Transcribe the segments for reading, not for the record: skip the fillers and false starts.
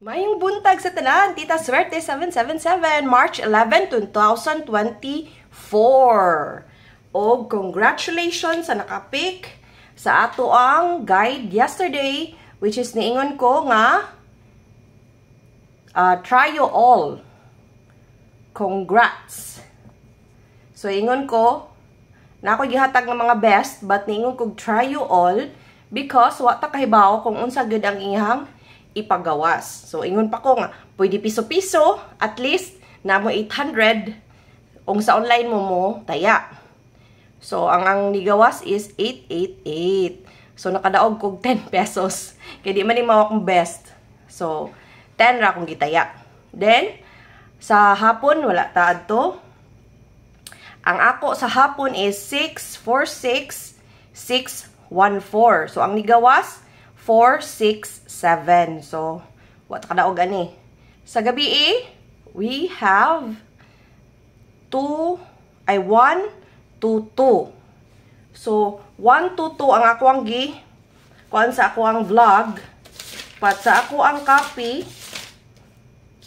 Mayong buntag sa tanan, Tita Swerte 777, March 11, 2024. O congratulations sa nakapik sa ato ang guide yesterday, which is niingon ko nga try you all. Congrats. So ingon ko na ako gihatag ng mga best, but niingon ko try you all because wa ta kahibaw kung unsa gud ang iyang ipagawas. So ingon pa ko nga pwede piso-piso, at least na mo 800 kung sa online mo taya. So ang nigawas is 888. So nakadaog kog 10 pesos. Kaya di man ni mawak kong best. So 10 ra kong gitaya. Then sa hapon wala ta adto. Ang ako sa hapon is 646,614. So ang nigawas 467. So what kadaog ani. Sa gabi we have 1, 2, 2. So 1, 2, 2 ang ako ang kuan sa ako ang vlog. Pat sa ako ang copy,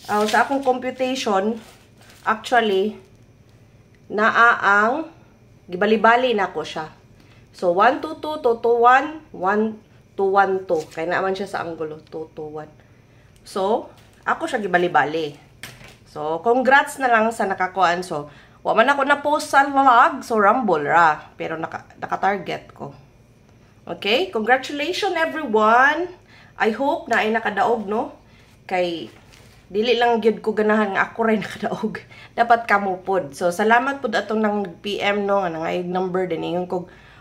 sa akong computation, actually naa ang gibali-bali na ko siya. So 1, 2, 2, 2, 2, 1, 1, 2, 1, 2. Kaya naman siya sa anggulo. 2, 2, 1. So, ako siya gibali-bali. So, congrats na lang sa nakakuan. So, wa man ako na-post sa vlog. So, rumble ra. Pero naka-target ko. Okay? Congratulations everyone. I hope na ay nakadaog, no? Kay dili lang gyud ko ganahan nga ako rin nakadaog. Dapat kamo pod. So, salamat pod atong nang PM, no? Nga nangayog number din. Yung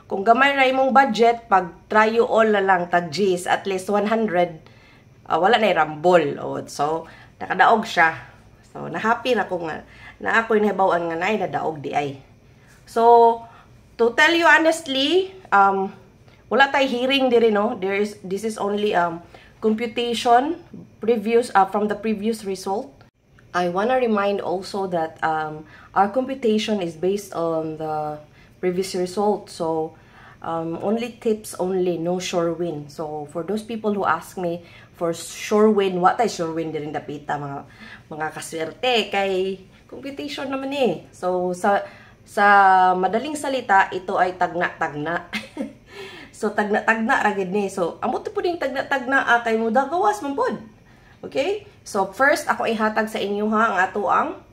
kung gamay ra imong budget, pag try you all na lang, tag G's, at least 100, wala na rumble. So, nakadaog siya. So, na-happy na ko nga, na ako inhibawan nga na nadaog di ay. So, to tell you honestly, wala tay hearing diri, no? This is only computation previews from the previous result. I wanna remind also that our computation is based on the previous result. So, only tips only, no sure win. So, for those people who ask me for sure win, what ay sure win din dapita mga kaswerte kay computation naman eh. So, sa madaling salita, ito ay tagna-tagna. So, tagna-tagna ragid ni. So, amo to puding tagna-tagna kay mo dagawas man pod. Okay? So, first ako ihatag sa inyo ha ang ato ang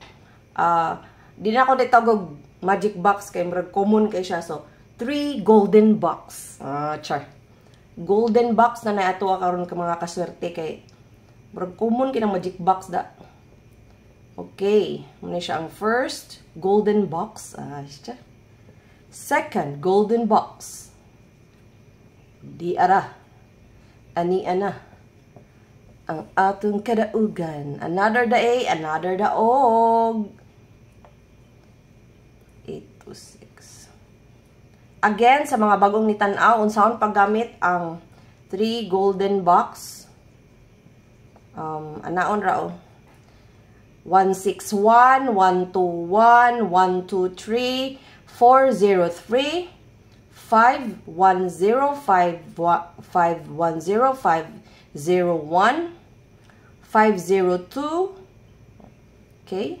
di na ako ditawag magic box kay murag common kay siya. So, 3 golden box. Char. Golden box na ato karon ka mga kaswerte kay murag common kinang magic box da. Okay, muna siya ang first golden box. Siya. Second golden box. Di ara. Ani ana. Ang atong kadaugan. Another day, another daog. 8 to 6. Again, sa mga bagong nitanaw, unsaon paggamit ang 3 golden box. Anaon rao. 161, 121, 123, 403, 510, 510, 501, 502, okay,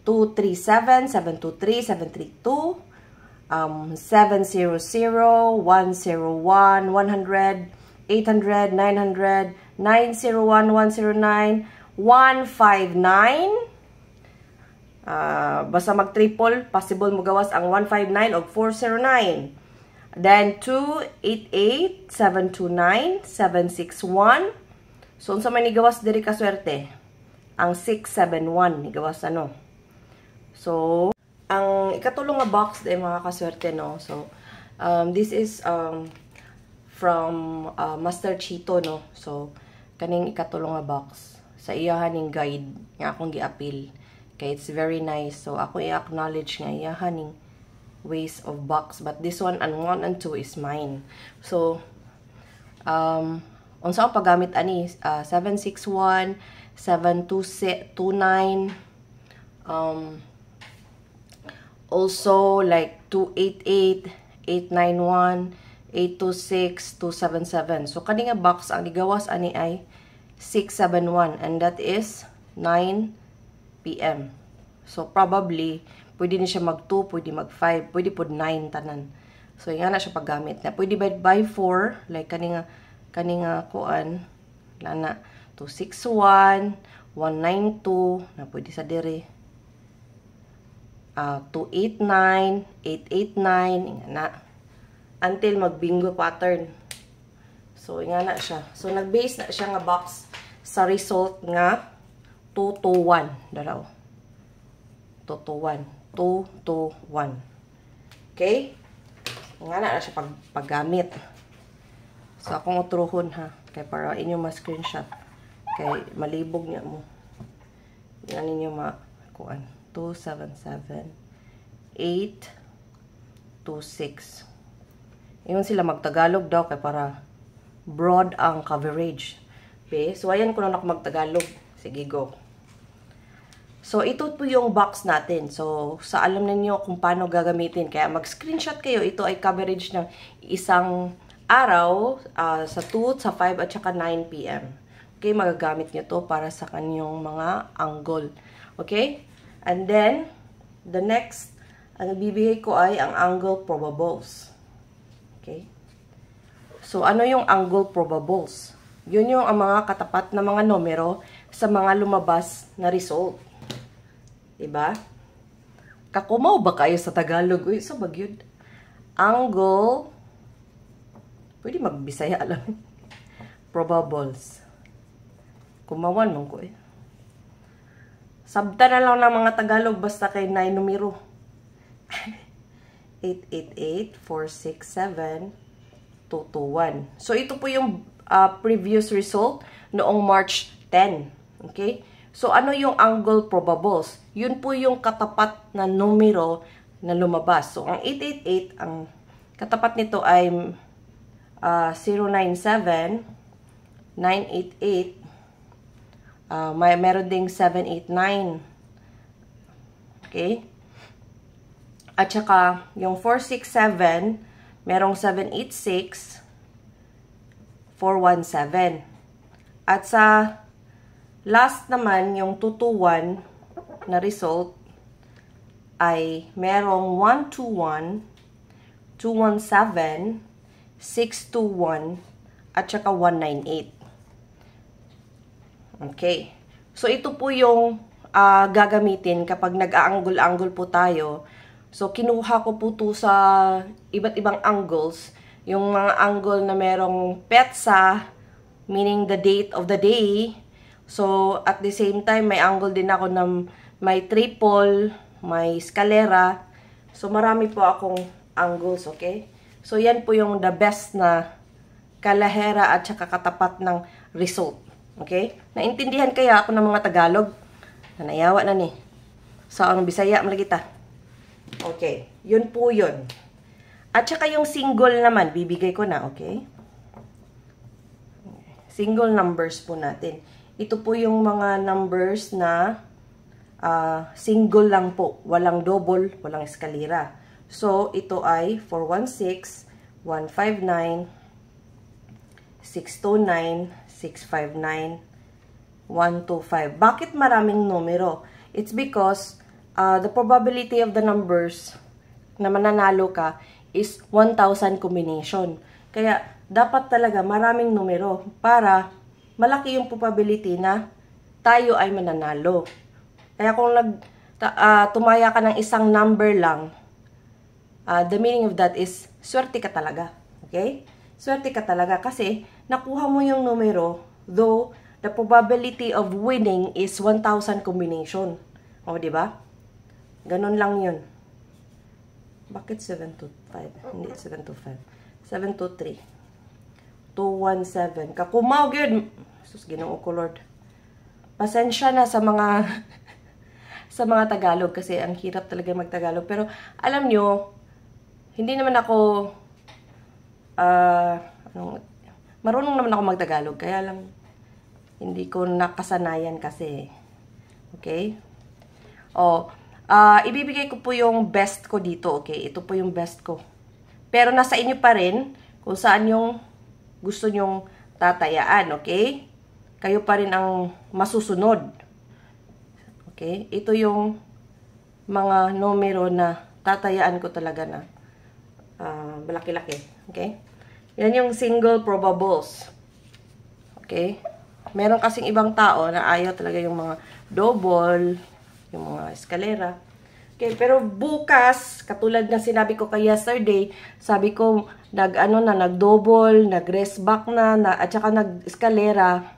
237, 723, 732, 700, 101, 100, 800, 900, 901, 109, 159. Basta mag-triple, possible mo gawas ang 159 o 409. Then 288, 729, 761. So, unsa man ni gawas diri ka swerte? Ang 671 ni gawas ano. So, ang ikatulong nga box day mga kaswerte, no. So, this is from Master Chito, no. So, kaning ikatulong nga box sa iyahaning guide nga akong gi-appeal. Okay, it's very nice. So, ako i-acknowledge nga iyahaning ways of box. But this one, and 1 and 2 is mine. So, unsa ang paggamit ani? 761, 729, also like 288, 891, 826, 277. So, kani nga box, ang ligawas ani ay 671. And that is 9 p.m. So, probably, pwede na siya mag-2, pwede mag-5, pwede po 9 tanan. So, yan na siya paggamit. Na pwede by 4, like kaninga kuan, na 261, 192, na pwede sa dire. 289, 889, nga na. Until mag-bingo pattern. So, nga na siya. So, nag-base na siya nga box sa result nga 221. Dalaw. 221. 221. Okay? Nga na siya paggamit. So, akong utruhon ha. Kaya para inyo ma-screenshot. Kaya malibog niya mo. Yan ninyo ma-kuan. 277 826. Yun sila magtagalog daw kaya para broad ang coverage. Okay? So, ayan ko na magtagalog. Sige, go. So, ito po yung box natin. So, sa alam ninyo kung paano gagamitin. Kaya mag-screenshot kayo. Ito ay coverage ng isang araw sa 2, sa 5, at saka 9 p.m. Okay? Magagamit nyo to para sa kanyang mga angle. Okay? And then, the next, ang bibigay ko ay ang angle probables. Okay? So, ano yung angle probables? Yun yung ang mga katapat na mga numero sa mga lumabas na result. Diba? Kakumaw ba kayo sa Tagalog? Uy, so bagyod. Angle, pwede magbisaya alam. Probables. Kumawan mong ko eh. Sabta na lang ng mga Tagalog basta kay na numero. 888-467-221. So, ito po yung previous result noong March 10. Okay? So, ano yung angle probables? Yun po yung katapat na numero na lumabas. So, ang 888, ang katapat nito ay 097, 988, meron ding 789. Okay? At saka, yung 467, merong 786, 417. At sa last naman, yung 221 na result ay merong 121, 217, 621, at saka 198. Okay. So, ito po yung gagamitin kapag nag-aangle-angle po tayo. So, kinuha ko po ito sa iba't ibang angles. Yung mga angle na merong petsa, meaning the date of the day. So, at the same time, may angle din ako na may triple, may scalera. So, marami po akong angles, okay? So, yan po yung the best na kalahera at saka katapat ng result. Okay? Naintindihan kaya ako ng mga Tagalog? Nanayawa na ni. So, ang Bisaya, malagita. Okay. Yun po yun. At saka yung single naman, bibigay ko na, okay? Single numbers po natin. Ito po yung mga numbers na single lang po. Walang double, walang eskalera. So, ito ay 416, 159, 629, 659, 125. Bakit maraming numero? It's because the probability of the numbers na mananalo ka is 1,000 combination. Kaya, dapat talaga maraming numero para malaki yung probability na tayo ay mananalo. Kaya kung tumaya ka ng isang number lang, the meaning of that is, swerte ka talaga. Okay? Swerte ka talaga kasi nakuha mo yung numero, though the probability of winning is 1,000 combination. O, diba? Ganon lang yun. Bakit 725? Hindi 725. 723. 217. Kakumaw, yun. Sus, Ginoo ko, Lord. Pasensya na sa mga sa mga Tagalog kasi ang hirap talaga mag-Tagalog. Pero, alam nyo, hindi naman ako marunong naman ako mag-Tagalog. Kaya lang, hindi ko nakasanayan kasi. Okay? O, ibibigay ko po yung best ko dito. Okay? Ito po yung best ko. Pero nasa inyo pa rin kung saan yung gusto nyong tatayaan. Okay? kayo pa rin ang masusunod. Okay? Ito yung mga numero na tatayaan ko talaga na malaki-laki. Okay? Yan yung single probables. Okay? Meron kasing ibang tao na ayaw talaga yung mga double, yung mga eskalera. Okay, pero bukas, katulad ng sinabi ko kay yesterday, sabi ko, nag-double, nag-rest back na, at saka nag-eskalera.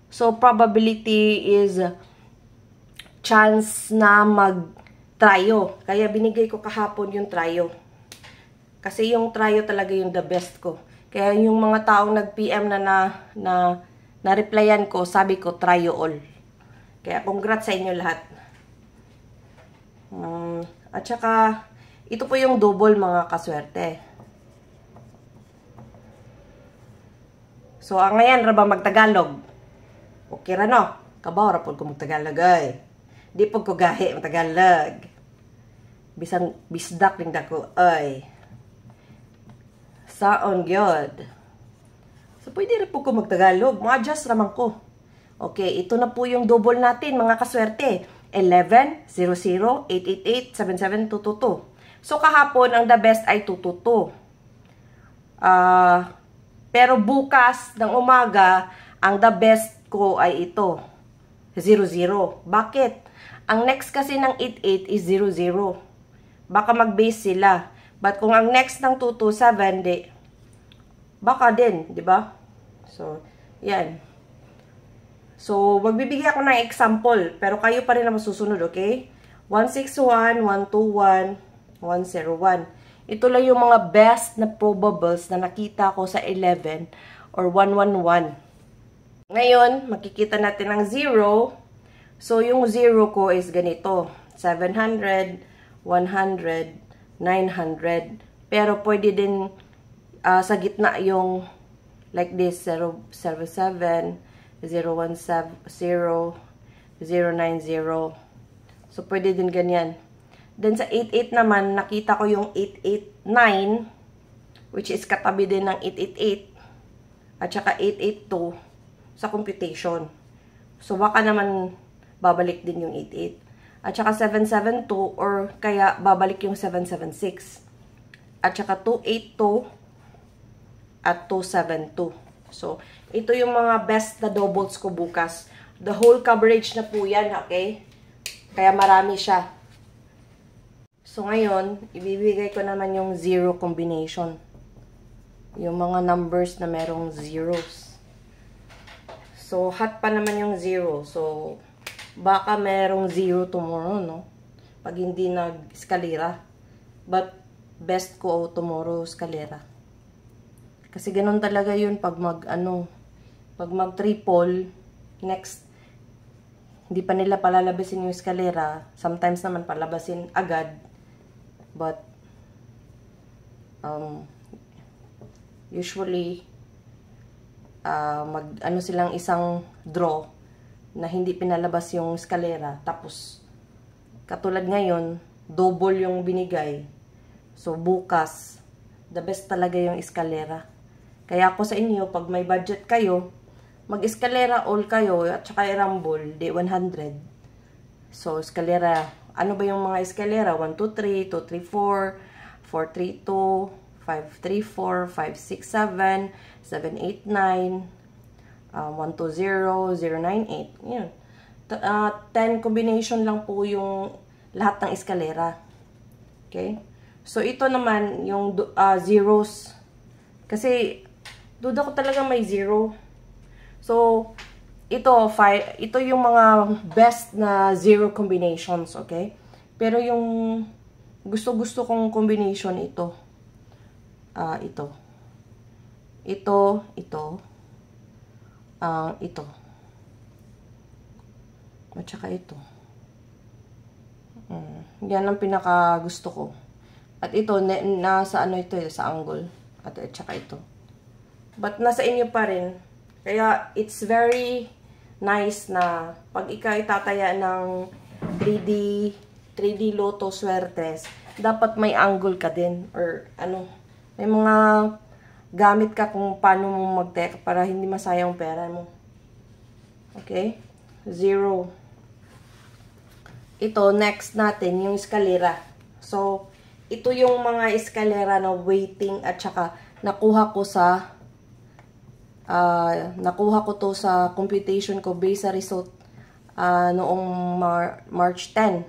So, probability is chance na mag-tryo. Kaya binigay ko kahapon yung tryo. Kasi yung tryo talaga yung the best ko. Kaya yung mga taong nag-PM na replyan ko, sabi ko, tryo all. Kaya congrats sa inyo lahat. At saka, ito po yung double mga kaswerte. So, ngayon, raba magtagalog. Okay ra no? Kabaw ra po ko magtagalog ay. Di po ko gahi magtagalog. Bisang bisdak ring dako ay. Saon gyud. So, pwede rin po ko magtagalog. Ma-adjust raman ko. Okay, ito na po yung double natin mga kaswerte. 11, 00, 888, 77222. So, kahapon, ang the best ay 222. Pero bukas ng umaga, ang the best ko ay ito. 00. Bakit? Ang next kasi ng 88 is 00. Baka mag-base sila. But kung ang next ng 227, di, baka din, di ba? So, yan. So, magbibigay ako ng example, pero kayo pa rin na masusunod, okay? 161, 121, 101. Ito lang yung mga best na probables na nakita ko sa 11 or 111. Ngayon, makikita natin ang 0. So, yung 0 ko is ganito. 700, 100, 900. Pero pwede din sa gitna yung like this, 007, 010, 090. So, pwede din ganyan. Then, sa 88 naman, nakita ko yung 889, which is katabi din ng 888, at saka 882 sa computation. So, baka naman babalik din yung 88. At saka 772, or kaya babalik yung 776. At saka 282 at 272. So, ito yung mga best na doubles ko bukas. The whole coverage na po yan, okay? Kaya marami siya. So, ngayon, ibibigay ko naman yung 0 combination. Yung mga numbers na merong zeros. So, hot pa naman yung 0. So, baka merong 0 tomorrow, no? Pag hindi nag-eskalera. But, best ko tomorrow, eskalera. Kasi ganun talaga yun pag pag mag-triple, next, hindi pa nila palalabasin yung eskalera. Sometimes naman palabasin agad. But, usually, silang isang draw na hindi pinalabas yung eskalera. Tapos, katulad ngayon, double yung binigay. So, bukas, the best talaga yung eskalera. Kaya ako sa inyo, pag may budget kayo, mag-eskalera all kayo, at saka i-rumble, di 100. So, eskalera, ano ba yung mga eskalera? 1, 2, 3, 2, 3, 4, 4, 3, 2, 5, 3, 4, 5, 6, 7, 7, 8, 9, 1, 2, 0, 0, 9, 8. Yun. 10 combination lang po yung lahat ng eskalera. Okay? So, ito naman, yung zeros. Kasi, duda ko talaga may 0. So, ito yung mga best na 0 combinations, okay? Pero yung gusto-gusto kong combination ito. Ito. Ito. At saka ito. Yan ang pinaka gusto ko. At ito, nasa ano ito, sa angle. At saka ito. But nasa inyo pa rin. Kaya, it's very nice na pag ikaw itataya ng 3D Lotto Swertes, dapat may angle ka din. Or may mga gamit ka kung paano mo mag-teka para hindi masayang pera mo. Okay? 0. Ito, next natin, yung eskalera. So, ito yung mga eskalera na weighting at saka nakuha ko to sa computation ko based sa result noong March 10.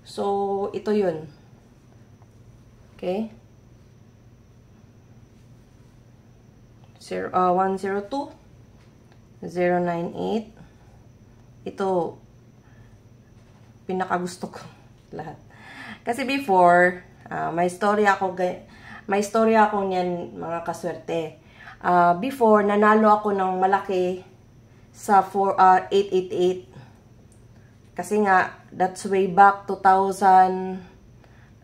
So, ito yun. Okay? 102, 098. Ito, pinakagusto ko lahat. Kasi before, may story ako niyan, mga kaswerte. Before, nanalo ako ng malaki sa 888. Kasi nga, that's way back 2000,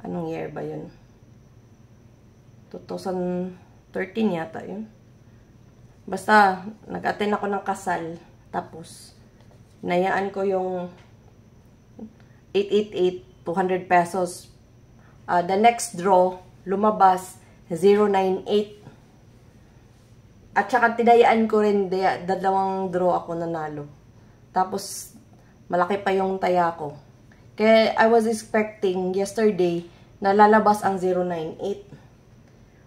anong year ba yun? 2013 yata yun. Basta, nag-attend ako ng kasal. Tapos, nayaan ko yung 888, 200 pesos. The next draw, lumabas, 098. At saka, tinayaan ko rin, dalawang draw ako nanalo. Tapos, malaki pa yung taya ko. Kaya, I was expecting yesterday, na lalabas ang 098.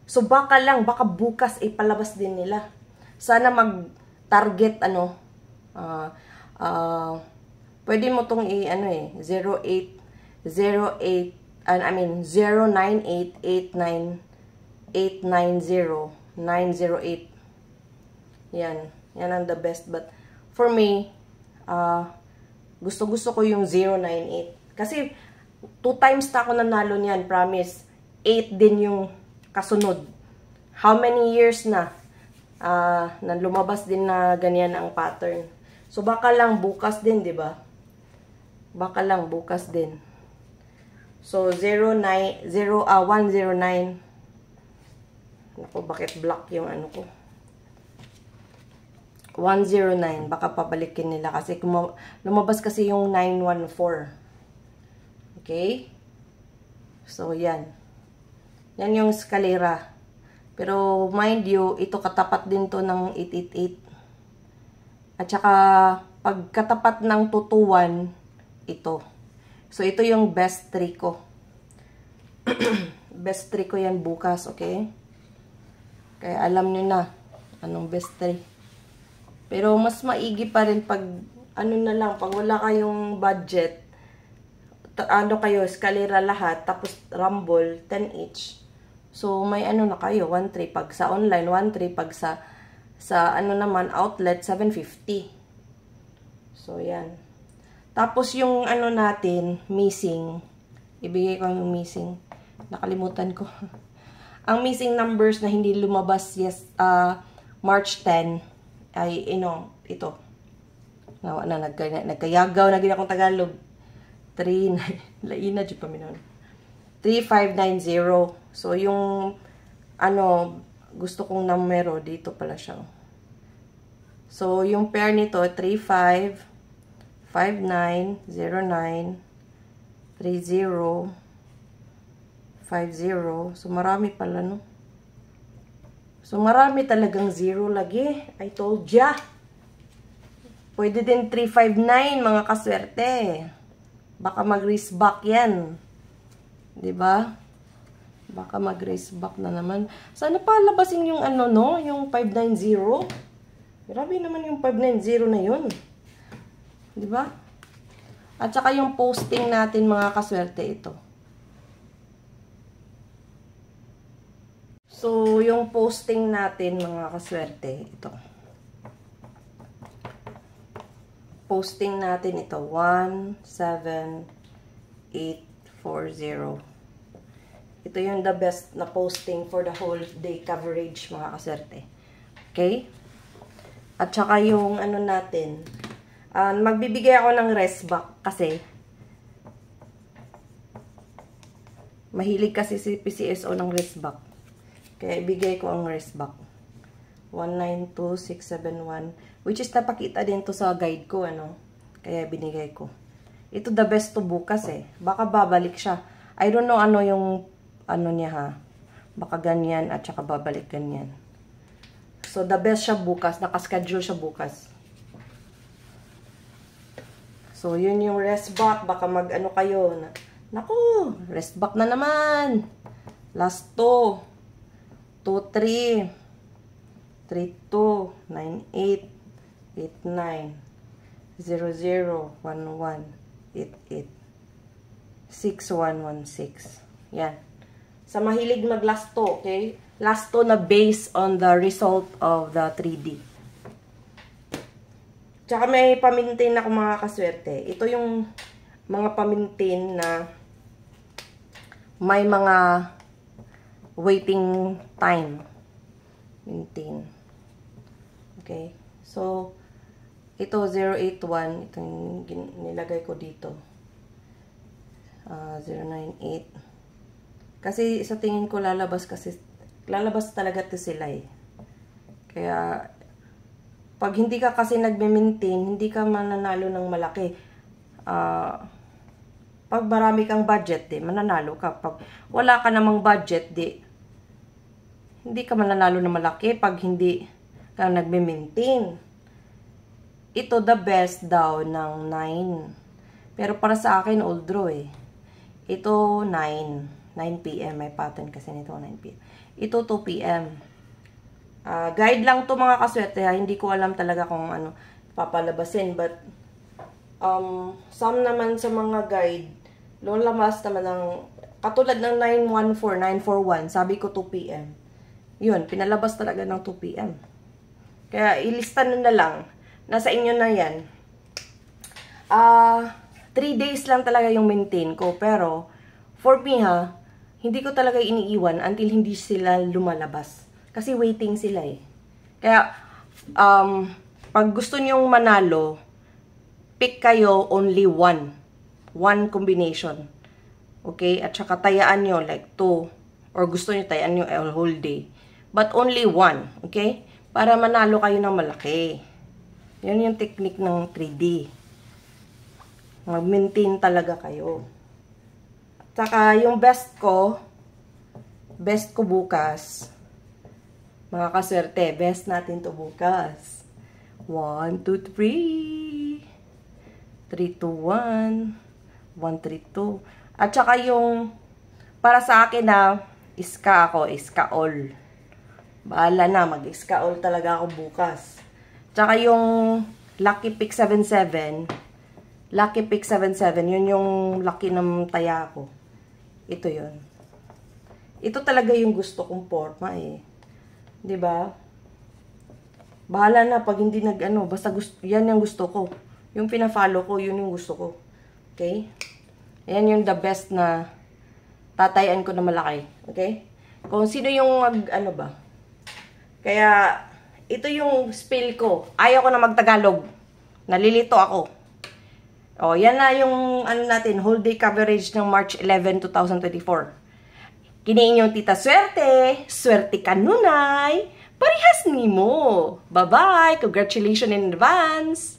So, baka bukas ipalabas din nila. Sana mag-target, pwede mo tong 098, 09889890908. Yan ang the best. But, for me, gusto ko yung 098. Kasi, 2 times na ako nanalo niyan, promise. 8 din yung kasunod. How many years na lumabas din na ganyan ang pattern. So, baka lang bukas din, di ba? Baka lang bukas din. So, 109. Naku, bakit black yung ano ko? 109. Baka pabalikin nila kasi lumabas kasi yung 914. Okay? So, yan. Yan yung eskalera. Pero, mind you, ito katapat din to ng 888. At saka, pagkatapat ng tutuwan, ito. So, ito yung best 3 ko. Best 3 ko yan bukas, okay? Kaya alam nyo na, anong best 3. Pero, mas maigi pa rin pag, pag wala kayong budget, kayo, eskalera lahat, tapos rumble, 10 each. So, may na kayo, 1.3 pag sa online, 1.3 pag sa naman, outlet, 750. So, yan. Tapos, yung natin, missing. Ibigay ko yung missing. Nakalimutan ko. Ang missing numbers na hindi lumabas, March 10, ay, ito. Nagkayagaw na gina akong Tagalog. 3, 3590. So, yung, gusto kong numero, dito pala siya. So, yung pair nito, 35, 59, 09, 30, 50. So, marami pala, no? So, marami talagang 0 lagi. I told ya. Pwede din 359, mga kaswerte. Baka mag-race back yan. Diba? Baka mag-race back na naman. Sana pa labasin yung yung 590. Grabe naman yung 590 na yun. Diba? At saka yung posting natin, mga kaswerte, ito. So, yung posting natin, mga kaswerte, ito. Posting natin ito, 17840. Ito yung the best na posting for the whole day coverage, mga kaswerte. Okay? At saka yung natin, magbibigay ako ng rest back kasi mahilig kasi si PCSO ng rest back. Kaya ibigay ko ang rest back. 192671, which is napakita din to sa guide ko, Kaya binigay ko. Ito the best to bukas Baka babalik siya. I don't know yung niya ha. Baka ganyan at saka babalik ganyan. So the best siya bukas. Nakaschedule siya bukas. So, yun yung rest back. Baka mag-ano kayo. Naku, rest back na naman. Last 2. 2, 3. 3, 2. 9, 8. 8, 9. 0, 0. 1, 1. 8, 8. 6, 1, 1, 6. Yan. Sa mahilig mag-last 2, okay? Last 2 na based on the result of the 3D. Tsaka may pamintain ako mga kaswerte. Ito yung mga pamintain na may mga waiting time. Maintain. Okay? So, ito 081. Ito yung nilagay ko dito. 098. Kasi sa tingin ko lalabas talaga to sila eh. Kaya, pag hindi ka kasi nagme-maintain, hindi ka mananalo ng malaki. Pag marami kang budget, mananalo ka. Pag wala ka namang budget, hindi ka mananalo ng malaki pag hindi ka nagme-maintain. Ito the best daw ng 9. Pero para sa akin, old draw eh. Ito 9 PM. May pattern kasi nito 9 PM. Ito 2 PM. Guide lang to mga kaswerte ha. Hindi ko alam talaga kung ano papalabasin. But, some naman sa mga guide, lulamas naman ng, katulad ng 914, 941, sabi ko 2 PM. Yun, pinalabas talaga ng 2 PM. Kaya, ilista na lang. Nasa inyo na yan. 3 days lang talaga yung maintain ko. Pero, for me ha, hindi ko talaga iniiwan until hindi sila lumalabas. Kasi waiting sila eh. Kaya, pag gusto nyong manalo, pick kayo only one. One combination. Okay? At saka tayaan nyo like 2. Or gusto nyo tayaan nyo a whole day. But only one. Okay? Para manalo kayo ng malaki. Yan yung technique ng 3D. Mag-maintain talaga kayo. At saka yung best ko bukas, mga kaswerte, best natin to bukas. 1, 2, 3. 3, 2, 1. 1, 3, 2. At saka yung, para sa akin na, iska ako, iska all. Bahala na, mag-iska all talaga ako bukas. Tsaka yung Lucky Pick 77, yun yung lucky ng taya ko. Ito yun. Ito talaga yung gusto kong forma eh. 'Di ba? Bahala na pag hindi nag-ano, basta gusto, yan yung gusto ko. Yung pina-follow ko, yun yung gusto ko. Okay? Yan yung the best na tatayan ko na malaki. Okay? Kung sino yung ano ba. Kaya, ito yung spell ko. Ayaw ko na magtagalog. Nalilito ako. O, yan na yung ano natin, whole day coverage ng March 11, 2024. Kini inyong Tita Swerte. Swerte ka nunay. Parehas ni mo. Bye-bye. Congratulations in advance.